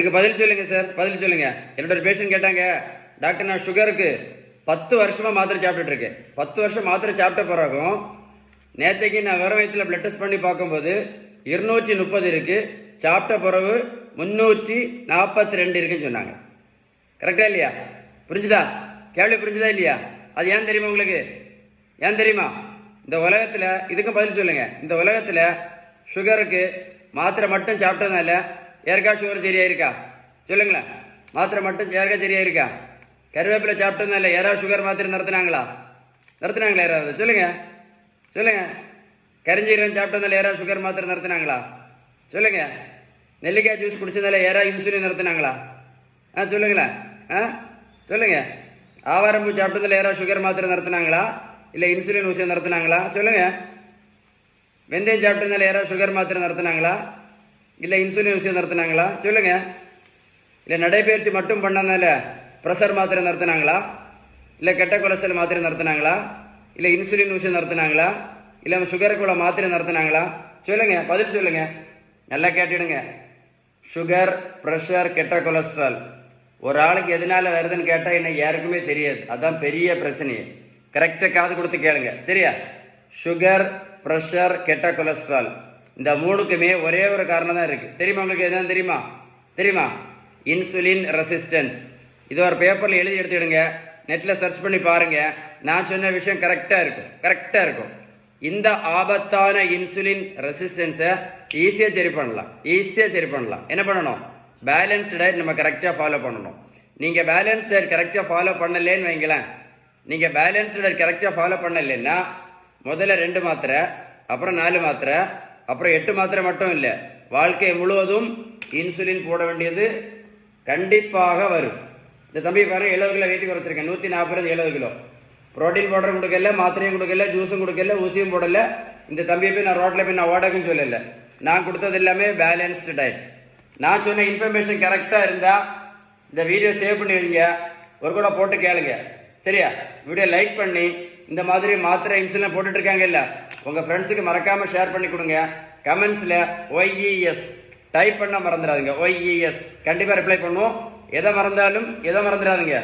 இதுக்கு பதில் சொல்லுங்க சார், பதில் சொல்லுங்க. என்னோட ஒரு பேஷண்ட் கேட்டாங்க, டாக்டர் நான் சுகருக்கு 10 வருஷமா மாத்திரை சாப்பிட்டுட்டு இருக்கேன். 10 வருஷம் மாத்திரை சாப்பிட்ட பிறகும் நேற்றைக்கு நான் வெறும் வயிற்றுல பிளட் டெஸ்ட் பண்ணி பார்க்கும்போது 230 இருக்கு, சாப்பிட்ட பிறகு 342 இருக்குன்னு சொன்னாங்க. கரெக்டா இல்லையா? புரிஞ்சுதா? கேள்வி புரிஞ்சுதா இல்லையா? அது ஏன் தெரியுமா உங்களுக்கு? ஏன் தெரியுமா? இந்த உலகத்தில் இதுக்கும் பதில் சொல்லுங்க. இந்த உலகத்தில் சுகருக்கு மாத்திரை மட்டும் சாப்பிட்டதுனால யாருக்கா சுகர் சரியா இருக்கா? சொல்லுங்களேன். மாத்திரை மட்டும் யாருக்கா சரியா இருக்கா? கருவேப்பிலை சாப்பிட்டதுனால யாராவது சுகர் மாத்திரை நிறுத்தினாங்களா? நிறுத்தினாங்களா யாராவது? சொல்லுங்க சொல்லுங்க. கரிஞ்சீரகம் சாப்பிட்டதுனால யாராவது சுகர் மாத்திரை நிறுத்தினாங்களா? சொல்லுங்க. நெல்லிக்காய் ஜூஸ் குடிச்சதுனால யாராவது இன்சுலின் நிறுத்தினாங்களா? சொல்லுங்களேன். சொல்லுங்க. ஆவாரம்பூ சாப்பிட்டதுல யாராவது சுகர் மாத்திரை நிறுத்தினாங்களா? இல்லை இன்சுலின் ஊசியை நிறுத்தினாங்களா? சொல்லுங்க. வெந்தயம் சாப்பிட்டதுனால யாராவது சுகர் மாத்திரை நிறுத்தினாங்களா? இல்லை இன்சுலின் ஊசியை நிறுத்தினாங்களா? சொல்லுங்க. இல்லை நடைபயிற்சி மட்டும் பண்ணதுனால ப்ரெஷர் மாத்திரை நிறுத்தினாங்களா? இல்லை கெட்ட கொலஸ்ட்ரால் மாத்திரை நிறுத்தினாங்களா? இல்லை இன்சுலின் ஊசியை நிறுத்தினாங்களா? இல்லை சுகருக்குள்ள மாத்திரை நிறுத்தினாங்களா? சொல்லுங்க, பதில் சொல்லுங்க. நல்லா கேட்டுடுங்க. சுகர், ப்ரெஷர், கெட்ட கொலஸ்ட்ரால் ஒரு ஆளுக்கு எதனால வருதுன்னு கேட்டால் இன்னைக்கு யாருக்குமே தெரியாது. அதுதான் பெரிய பிரச்சனையே. கரெக்டாக காது கொடுத்து கேளுங்க, சரியா? சுகர், ப்ரெஷர், கெட்ட கொலஸ்ட்ரால் இந்த மூணுக்குமே ஒரே ஒரு காரணம் தான் இருக்குது. தெரியுமா உங்களுக்கு? எதுன்னு தெரியுமா? தெரியுமா? Insulin resistance. இது ஒரு பேப்பரில் எழுதி எடுத்துடுங்க, நெட்டில் சர்ச் பண்ணி பாருங்கள். நான் சொன்ன விஷயம் கரெக்டாக இருக்கும், கரெக்டாக இருக்கும். இந்த ஆபத்தான இன்சுலின் ரெசிஸ்டன்ஸை ஈஸியாக சரி பண்ணலாம், ஈஸியாக சரி பண்ணலாம். என்ன பண்ணணும்? பேலன்ஸ்டு டயட் நம்ம கரெக்டாக ஃபாலோ பண்ணணும். நீங்கள் பேலன்ஸ்டு டயட் கரெக்டாக ஃபாலோ பண்ணலேன்னு வைங்களேன், நீங்கள் பேலன்ஸ்டு டயட் கரெக்டாக ஃபாலோ பண்ணலைன்னா முதல்ல 2 மாத்திரை, அப்புறம் 4 மாத்திரை, அப்புறம் 8 மாத்திரை மட்டும் இல்லை, வாழ்க்கை முழுவதும் இன்சுலின் போட வேண்டியது கண்டிப்பாக வரும். இந்த தம்பி பாருங்கள், 70 கிலோ வெயிட் குறைச்சிருக்கேன். 140 70 கிலோ. ப்ரோட்டீன் பவுடரும் கொடுக்கல, மாத்திரையும் கொடுக்கல, ஜூஸும் கொடுக்கல, ஊசியும் போடல. இந்த தம்பியை போய் நான் ரோட்டில் போய் நான் ஓடக்குன்னு சொல்லலை. நான் கொடுத்தது எல்லாமே பேலன்ஸ்டு டயட். நான் சொன்ன இன்ஃபர்மேஷன் கரெக்டாக இருந்தால் இந்த வீடியோ சேவ் பண்ணி வைங்க, ஒரு கூட போட்டு கேளுங்க, சரியா? வீடியோ லைக் பண்ணி இந்த மாதிரி மாத்திரை இன்சுலின் போட்டுட்ருக்காங்க இல்லை, உங்கள் ஃப்ரெண்ட்ஸுக்கு மறக்காமல் ஷேர் பண்ணி கொடுங்க. கமெண்ட்ஸில் OES டைப் பண்ண மறந்துடாதுங்க. OES கண்டிப்பாக ரிப்ளை பண்ணுவோம். எதை மறந்துடாதுங்க.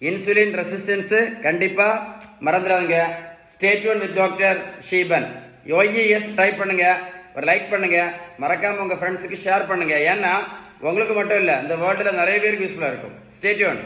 இன்சுலின் ரெசிஸ்டன்ஸு கண்டிப்பாக மறந்துடாதுங்க. Stay tuned with doctor Sheeban. OES type பண்ணுங்க, ஒரு லைக் பண்ணுங்க, மறக்காமல் உங்கள் ஃப்ரெண்ட்ஸுக்கு ஷேர் பண்ணுங்க. ஏன்னா உங்களுக்கு மட்டும் இல்லை, இந்த வேர்ல்டில் நிறைய பேருக்கு யூஸ்ஃபுல்லாக இருக்கும். Stay tune.